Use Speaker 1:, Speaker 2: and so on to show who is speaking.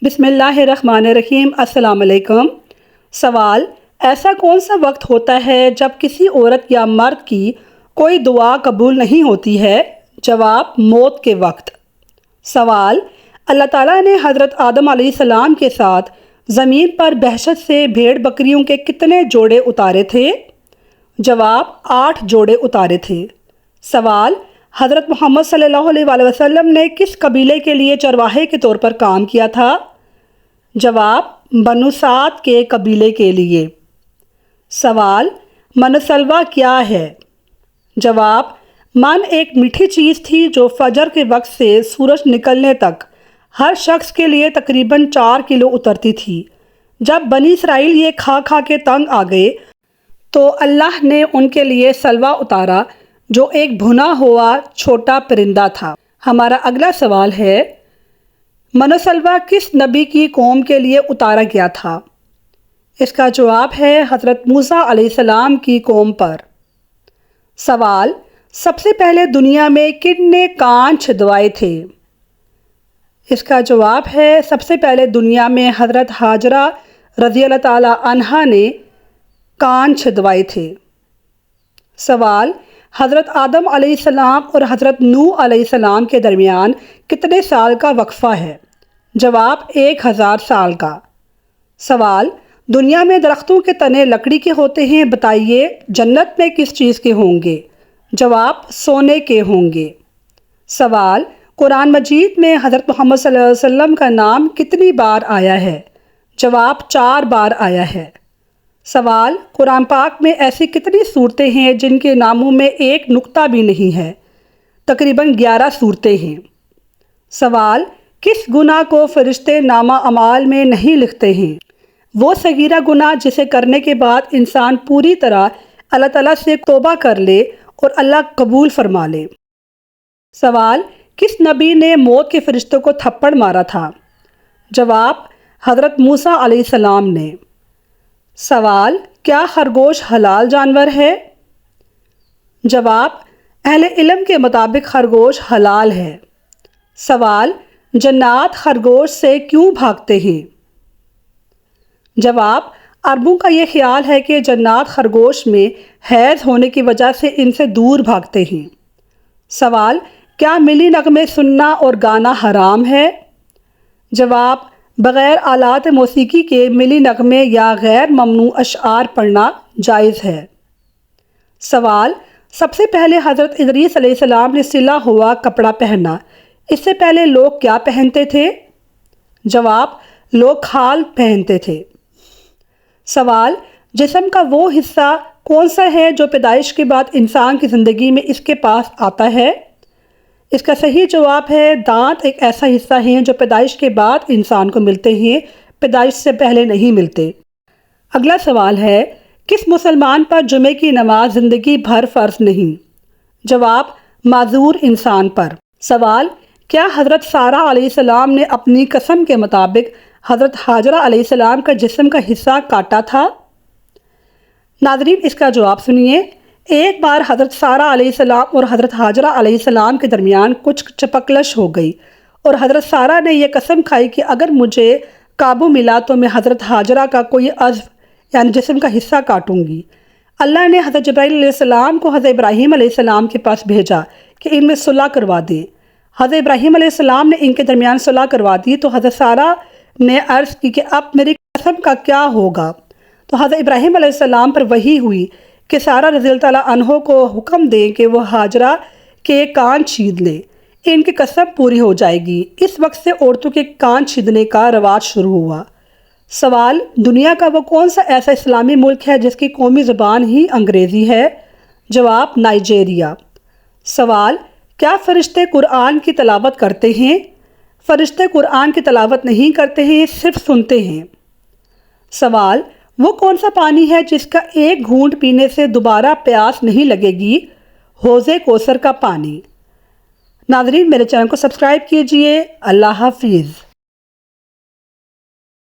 Speaker 1: بسم اللہ الرحمن الرحیم۔ السلام علیکم۔ سوال: ایسا کون سا وقت ہوتا ہے جب کسی عورت یا مرد کی کوئی دعا قبول نہیں ہوتی ہے؟ جواب: موت کے وقت۔ سوال: اللہ تعالیٰ نے حضرت آدم علیہ السلام کے ساتھ زمین پر وحشت سے بھیڑ بکریوں کے کتنے جوڑے اتارے تھے؟ جواب: 8 جوڑے اتارے تھے۔ سوال: حضرت محمد صلی اللہ علیہ وسلم نے کس قبیلے کے لیے چرواہے کے طور پر کام کیا تھا؟ جواب: بنو سعد کے قبیلے کے لیے۔ سوال: من سلویٰ کیا ہے؟ جواب: من ایک میٹھی چیز تھی جو فجر کے وقت سے سورج نکلنے تک ہر شخص کے لیے تقریباً 4 کلو اترتی تھی۔ جب بنی اسرائیل یہ کھا کھا کے تنگ آ گئے تو اللہ نے ان کے لیے سلویٰ اتارا جو ایک بھنا ہوا چھوٹا پرندہ تھا۔ ہمارا اگلا سوال ہے، من سلویٰ کس نبی کی قوم کے لیے اتارا گیا تھا؟ اس کا جواب ہے حضرت موسیٰ علیہ السلام کی قوم پر۔ سوال: سب سے پہلے دنیا میں کن نے کان چھدوائے تھے؟ اس کا جواب ہے سب سے پہلے دنیا میں حضرت ہاجرہ رضی اللہ تعالی عنہا نے کان چھدوائے تھے۔ سوال: حضرت آدم علیہ السلام اور حضرت نوح علیہ السلام کے درمیان کتنے سال کا وقفہ ہے؟ جواب: 1000 سال کا۔ سوال: دنیا میں درختوں کے تنے لکڑی کے ہوتے ہیں، بتائیے جنت میں کس چیز کے ہوں گے؟ جواب: سونے کے ہوں گے۔ سوال: قرآن مجید میں حضرت محمد صلی اللہ علیہ وسلم کا نام کتنی بار آیا ہے؟ جواب: 4 بار آیا ہے۔ سوال: قرآن پاک میں ایسی کتنی صورتیں ہیں جن کے ناموں میں ایک نقطہ بھی نہیں ہے؟ تقریباً 11 صورتیں ہیں۔ سوال: کس گناہ کو فرشتے نامہ اعمال میں نہیں لکھتے ہیں؟ وہ صغیرہ گناہ جسے کرنے کے بعد انسان پوری طرح اللہ تعالیٰ سے توبہ کر لے اور اللہ قبول فرما لے۔ سوال: کس نبی نے موت کے فرشتوں کو تھپڑ مارا تھا؟ جواب: حضرت موسیٰ علیہ السلام نے۔ سوال: کیا خرگوش حلال جانور ہے؟ جواب: اہل علم کے مطابق خرگوش حلال ہے۔ سوال: جنات خرگوش سے کیوں بھاگتے ہیں؟ جواب: عربوں کا یہ خیال ہے کہ جنات خرگوش میں حیض ہونے کی وجہ سے ان سے دور بھاگتے ہیں۔ سوال: کیا ملی نغمے سننا اور گانا حرام ہے؟ جواب: بغیر آلات موسیقی کے ملی نغمے یا غیر ممنوع اشعار پڑھنا جائز ہے۔ سوال: سب سے پہلے حضرت ادریس علیہ السلام نے سلا ہوا کپڑا پہنا، اس سے پہلے لوگ کیا پہنتے تھے؟ جواب: لوگ کھال پہنتے تھے۔ سوال: جسم کا وہ حصہ کون سا ہے جو پیدائش کے بعد انسان کی زندگی میں اس کے پاس آتا ہے؟ اس کا صحیح جواب ہے دانت ایک ایسا حصہ ہے جو پیدائش کے بعد انسان کو ملتے ہیں، پیدائش سے پہلے نہیں ملتے۔ اگلا سوال ہے، کس مسلمان پر جمعے کی نماز زندگی بھر فرض نہیں؟ جواب: معذور انسان پر۔ سوال: کیا حضرت سارہ علیہ السلام نے اپنی قسم کے مطابق حضرت ہاجرہ علیہ السلام کا جسم کا حصہ کاٹا تھا؟ ناظرین، اس کا جواب سنیے۔ ایک بار حضرت سارہ علیہ السلام اور حضرت ہاجرہ علیہ السلام کے درمیان کچھ چپکلش ہو گئی اور حضرت سارہ نے یہ قسم کھائی کہ اگر مجھے قابو ملا تو میں حضرت ہاجرہ کا کوئی عضو یعنی جسم کا حصہ کاٹوں گی۔ اللہ نے حضرت جبرائیل علیہ السلام کو حضرت ابراہیم علیہ السلام کے پاس بھیجا کہ ان میں صلح کروا دیں۔ حضرت ابراہیم علیہ السلام نے ان کے درمیان صلح کروا دی تو حضرت سارہ نے عرض کی کہ اب میری قسم کا کیا ہوگا؟ تو حضرت ابراہیم علیہ السلام پر وحی ہوئی کہ سارہ رضی اللہ تعالیٰ عنہ کو حکم دیں کہ وہ ہاجرہ کے کان چھید لیں، ان کی قسم پوری ہو جائے گی۔ اس وقت سے عورتوں کے کان چھیدنے کا رواج شروع ہوا۔ سوال: دنیا کا وہ کون سا ایسا اسلامی ملک ہے جس کی قومی زبان ہی انگریزی ہے؟ جواب: نائجیریا۔ سوال: کیا فرشتے قرآن کی تلاوت کرتے ہیں؟ فرشتے قرآن کی تلاوت نہیں کرتے ہیں، صرف سنتے ہیں۔ سوال: وہ کون سا پانی ہے جس کا ایک گھونٹ پینے سے دوبارہ پیاس نہیں لگے گی؟ حوض کوثر کا پانی۔ ناظرین، میرے چینل کو سبسکرائب کیجئے۔ اللہ حافظ۔